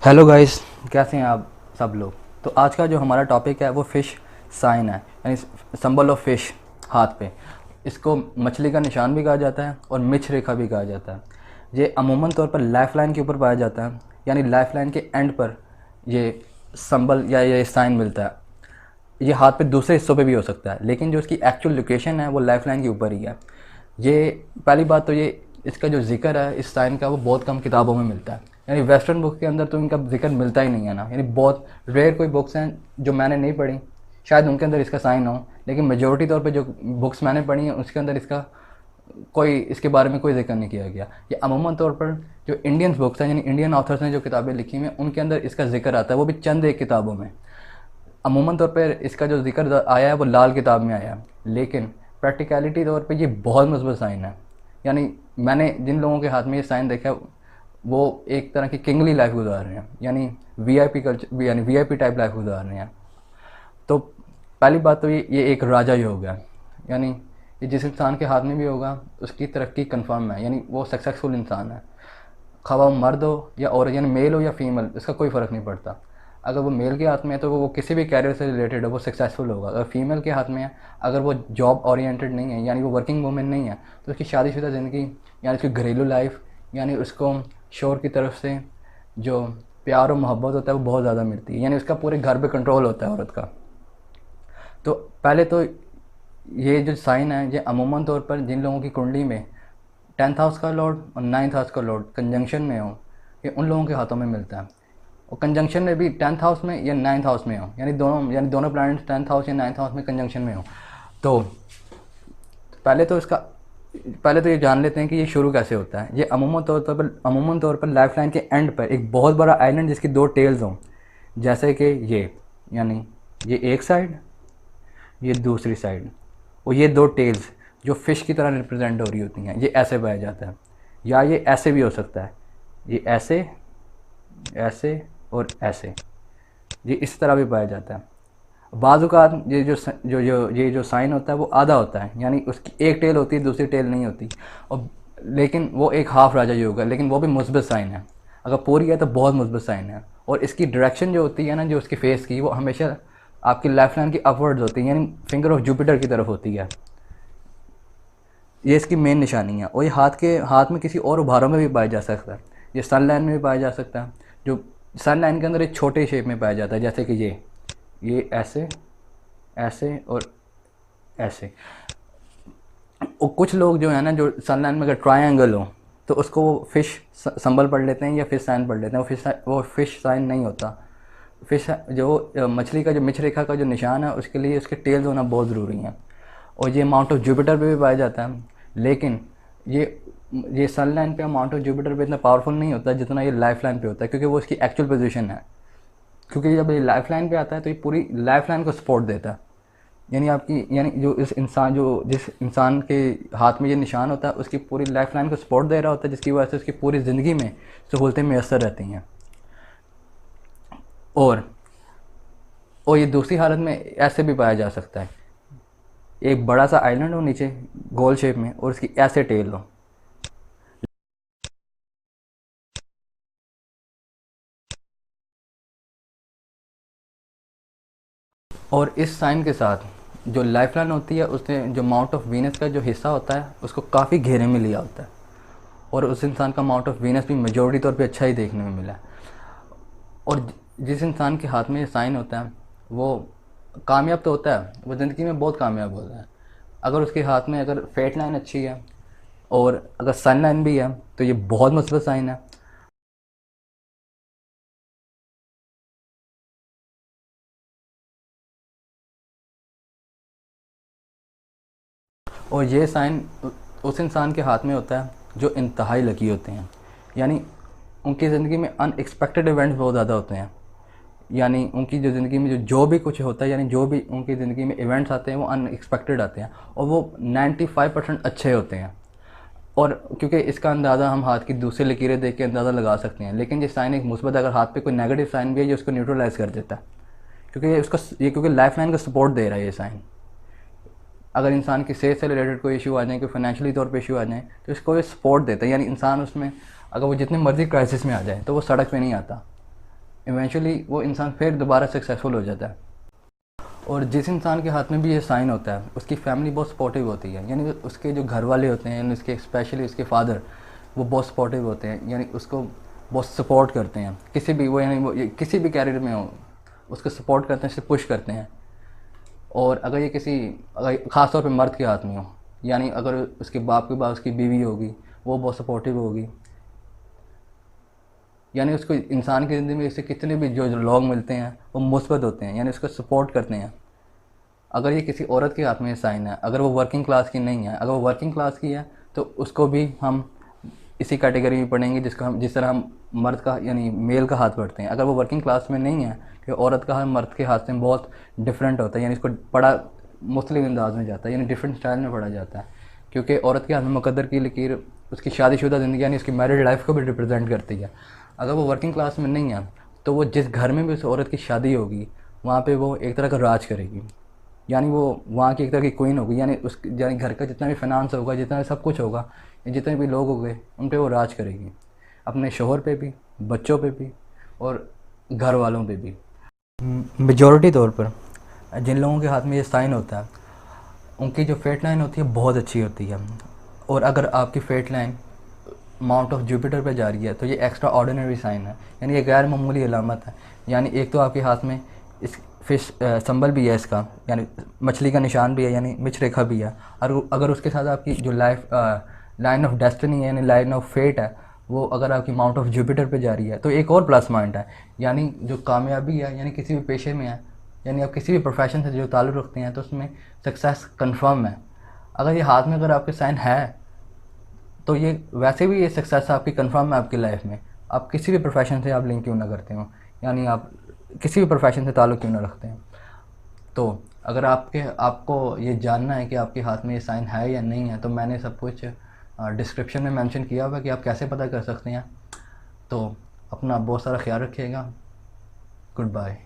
Hello guys, कैसे हैं आप सब लोग। तो आज का जो हमारा टॉपिक है वो फ़िश साइन है, यानी सिंबल ऑफ फ़िश हाथ पे। इसको मछली का निशान भी कहा जाता है और मिच रेखा भी कहा जाता है। ये अमूमन तौर पर लाइफ लाइन के ऊपर पाया जाता है, यानी लाइफ लाइन के एंड पर ये सिंबल या ये साइन मिलता है। ये हाथ पे दूसरे हिस्सों पे भी हो सकता है, लेकिन जो इसकी एक्चुअल लोकेशन है वो लाइफ लाइन के ऊपर ही है। ये पहली बात तो ये इसका जो जिक्र है इस साइन का वो बहुत कम किताबों में मिलता है, यानी वेस्टर्न बुक के अंदर तो इनका जिक्र मिलता ही नहीं है ना। यानी बहुत रेयर कोई बुक्स हैं जो मैंने नहीं पढ़ी, शायद उनके अंदर इसका साइन हो, लेकिन मेजोरिटी तौर पे जो बुक्स मैंने पढ़ी हैं उसके अंदर इसका कोई इसके बारे में कोई जिक्र नहीं किया गया। ये अमूमन तौर पर जो इंडियन बुक्स हैं, यानी इंडियन ऑथर्स ने जो किताबें लिखी हुई हैं उनके अंदर इसका जिक्र आता है, वो भी चंद एक किताबों में। अमूमन तौर पर इसका जो जिक्र आया है वो लाल किताब में आया है, लेकिन प्रैक्टिकलिटी तौर पे ये बहुत मुस्बत साइन है। यानी मैंने जिन लोगों के हाथ में ये साइन देखा है वो एक तरह की किंगली लाइफ गुजार रहे हैं, यानी वीआईपी कल्चर, यानी वीआईपी टाइप लाइफ गुजार रहे हैं। तो पहली बात तो ये एक राजा योग है, यानी ये जिस इंसान के हाथ में भी होगा उसकी तरक्की कन्फर्म है, यानी वो सक्सेसफुल इंसान है। खा वो मर्द हो या औरत, यानी मेल हो या फीमेल, इसका कोई फ़र्क नहीं पड़ता। अगर वो मेल के हाथ में है तो वो किसी भी कैरियर से रिलेटेड है वो सक्सेसफुल होगा। अगर फीमेल के हाथ में है, अगर वो जॉब ओरिएंटेड नहीं है, यानी वो वर्किंग वूमेन नहीं है, तो उसकी शादीशुदा ज़िंदगी यानी उसकी घरेलू लाइफ, यानी उसको शोहर की तरफ से जो प्यार और मोहब्बत होता है वो बहुत ज़्यादा मिलती है, यानी उसका पूरे घर पे कंट्रोल होता है औरत का। तो पहले तो ये जो साइन है ये अमूमन तौर पर जिन लोगों की कुंडली में 10th हाउस का लॉर्ड और 9th हाउस का लॉर्ड कंजंक्शन में हो, ये उन लोगों के हाथों में मिलता है। और कंजंक्शन में भी 10th हाउस में या 9th हाउस में हो, यानी दोनों प्लैनेट्स 10th हाउस या 9th हाउस में कंजंक्शन में हो। तो पहले तो ये जान लेते हैं कि ये शुरू कैसे होता है। ये अमूमन तौर पर लाइफ लाइन के एंड पर एक बहुत बड़ा आइलैंड जिसकी दो टेल्स हों, जैसे कि ये, यानी ये एक साइड, ये दूसरी साइड, और ये दो टेल्स जो फ़िश की तरह रिप्रेजेंट हो रही होती हैं, ये ऐसे पाया जाता है। या ये ऐसे भी हो सकता है, ये ऐसे, ऐसे और ऐसे, ये इस तरह भी पाया जाता है। बाज़-औक़ात ये जो साइन होता है वो आधा होता है, यानी उसकी एक टेल होती है दूसरी टेल नहीं होती, और लेकिन वो एक हाफ राजा योग है, लेकिन वो भी मुस्बत साइन है। अगर पूरी है तो बहुत मुस्बत साइन है। और इसकी डायरेक्शन जो होती है ना, जो उसकी फेस की, वो हमेशा आपकी लाइफ लाइन की अपवर्ड्स होती है, यानी फिंगर ऑफ जुपिटर की तरफ होती है। ये इसकी मेन निशानी है। और ये हाथ में किसी और उभारों में भी पाया जा सकता है। ये सन लाइन में भी पाया जा सकता है, जो सन लाइन के अंदर एक छोटे शेप में पाया जाता है, जैसे कि ये ऐसे, ऐसे और ऐसे। और कुछ लोग जो है ना, जो सन लाइन में अगर ट्रायंगल हो तो उसको वो फिश संबल पढ़ लेते हैं या फिश साइन पढ़ लेते हैं। वो फिश साइन नहीं होता। फिश जो मछली का जो मिच रेखा का जो निशान है उसके लिए उसके टेल्स होना बहुत ज़रूरी है। और ये माउंट ऑफ जुपिटर पे भी पाया जाता है, लेकिन ये सन लाइन पे माउंट ऑफ जुपिटर पे इतना पावरफुल नहीं होता जितना ये लाइफ लाइन पे होता है, क्योंकि वो इसकी एक्चुअल पोजीशन है। क्योंकि जब ये लाइफ लाइन पे आता है तो ये पूरी लाइफ लाइन को सपोर्ट देता है, यानी जिस इंसान के हाथ में ये निशान होता है उसकी पूरी लाइफ लाइन को सपोर्ट दे रहा होता है, जिसकी वजह से उसकी पूरी ज़िंदगी में सहूलतें मैसर रहती हैं। और ये दूसरी हालत में ऐसे भी पाया जा सकता है, एक बड़ा सा आइलैंड हो नीचे गोल शेप में और उसकी ऐसे टेल हो। और इस साइन के साथ जो लाइफ लाइन होती है उसने जो माउंट ऑफ वीनस का जो हिस्सा होता है उसको काफ़ी घेरे में लिया होता है, और उस इंसान का माउंट ऑफ वीनस भी मेजॉरिटी तौर पे अच्छा ही देखने में मिला है। और जिस इंसान के हाथ में ये साइन होता है वो कामयाब तो होता है, वो ज़िंदगी में बहुत कामयाब होता है। अगर उसके हाथ में अगर फेट लाइन अच्छी है और अगर सन लाइन भी है तो ये बहुत मुस्बत साइन है। और ये साइन उस इंसान के हाथ में होता है जो इंतहाई लकी होते हैं, यानी उनकी ज़िंदगी में अनएक्सपेक्टेड इवेंट्स बहुत ज़्यादा होते हैं। यानी उनकी जो ज़िंदगी में जो भी कुछ होता है, यानी जो भी उनकी ज़िंदगी में इवेंट्स आते हैं वो अनएक्सपेक्टेड आते हैं, और वो 95% अच्छे होते हैं। और क्योंकि इसका अंदाज़ा हम हाथ की दूसरी लकीरें देख के अंदाज़ा लगा सकते हैं, लेकिन ये साइन एक मुस्बत, अगर हाथ पे कोई नेगेटिव साइन भी है ये उसको न्यूट्रलाइज़ कर देता है, क्योंकि लाइफ लाइन का सपोर्ट दे रहा है ये साइन। अगर इंसान की सेहत से रिलेटेड कोई इशू आ जाए, कोई फाइनेंशियली तौर पे इशू आ जाए, तो इसको ये सपोर्ट देता है, यानी इंसान उसमें अगर वो जितने मर्जी क्राइसिस में आ जाए तो वो सड़क पे नहीं आता, इवेंचुअली वो इंसान फिर दोबारा सक्सेसफुल हो जाता है। और जिस इंसान के हाथ में भी ये साइन होता है उसकी फैमिली बहुत सपोर्टिव होती है, यानी उसके जो घर वाले होते हैं, यानी उसके स्पेशली उसके फादर, वो बहुत सपोर्टिव होते हैं, यानी उसको बहुत सपोर्ट करते हैं किसी भी वो, यानी वो किसी भी कैरियर में हो उसको सपोर्ट करते हैं, उसे पुश करते हैं। और अगर ये किसी अगर ख़ास तौर पे मर्द के हाथ में हो, यानी अगर उसके बाप के बाद उसकी बीवी होगी वो बहुत सपोर्टिव होगी, यानी उसको इंसान की ज़िंदगी में इससे कितने भी जो लोग मिलते हैं वो मुस्बत होते हैं, यानी उसको सपोर्ट करते हैं। अगर ये किसी औरत के हाथ में साइन है, अगर वो वर्किंग क्लास की नहीं है, अगर वो वर्किंग क्लास की है तो उसको भी हम इसी कैटेगरी में पढ़ेंगे जिसको हम जिस तरह हम मर्द का यानी मेल का हाथ पढ़ते हैं। अगर वो वर्किंग क्लास में नहीं है, कि औरत का हाथ मर्द के हाथ से बहुत डिफरेंट होता है, यानी इसको पढ़ा मुख्तलिफ अंदाज में जाता है, यानी डिफरेंट स्टाइल में पढ़ा जाता है, क्योंकि औरत के हाथ में मुकद्दर की लकीर उसकी शादीशुदा ज़िंदगी यानी उसकी मैरिड लाइफ को भी रिप्रेजेंट करती है। अगर वो वर्किंग क्लास में नहीं है तो वो जिस घर में भी उस औरत की शादी होगी वहाँ पे वो एक तरह का राज करेगी, यानी वो वहाँ की एक तरह की क्वीन होगी, यानी उस यानी घर का जितना भी फाइनेंस होगा, जितना भी सब कुछ होगा, जितने भी लोग होंगे उन पे वो राज करेगी, अपने शोहर पे भी, बच्चों पे भी और घर वालों पे भी। मेजॉरिटी तौर पर जिन लोगों के हाथ में ये साइन होता है उनकी जो फेट लाइन होती है बहुत अच्छी होती है। और अगर आपकी fate line mount of Jupiter पे जा रही है तो ये एक्स्ट्रा ऑर्डिनरी साइन है, यानी ये गैर मामूली अलामत है। यानी एक तो आपके हाथ में इस फिश संबल भी है इसका, यानी मछली का निशान भी है, यानी मिच रेखा भी है। और अगर उसके साथ आपकी जो लाइन ऑफ डेस्टिनी है, यानी लाइन ऑफ फेट है, वो अगर आपकी माउंट ऑफ जुपिटर पे जा रही है तो एक और प्लस पॉइंट है, यानी जो कामयाबी है, यानी किसी भी पेशे में है, यानी आप किसी भी प्रोफेशन से जो ताल्लुक़ रखते हैं तो उसमें सक्सेस कन्फर्म है। अगर ये हाथ में अगर आपके साइन है तो ये वैसे भी ये सक्सेस आपकी कंफर्म है आपकी लाइफ में, आप किसी भी प्रोफेशन से आप लिंक क्यों ना करते हो, यानी आप किसी भी प्रोफेशन से ताल्लुक़ क्यों ना रखते हैं। तो अगर आपको ये जानना है कि आपके हाथ में ये साइन है या नहीं है तो मैंने सब कुछ डिस्क्रिप्शन में मेंशन किया हुआ कि आप कैसे पता कर सकते हैं। तो अपना बहुत सारा ख्याल रखिएगा। Good bye.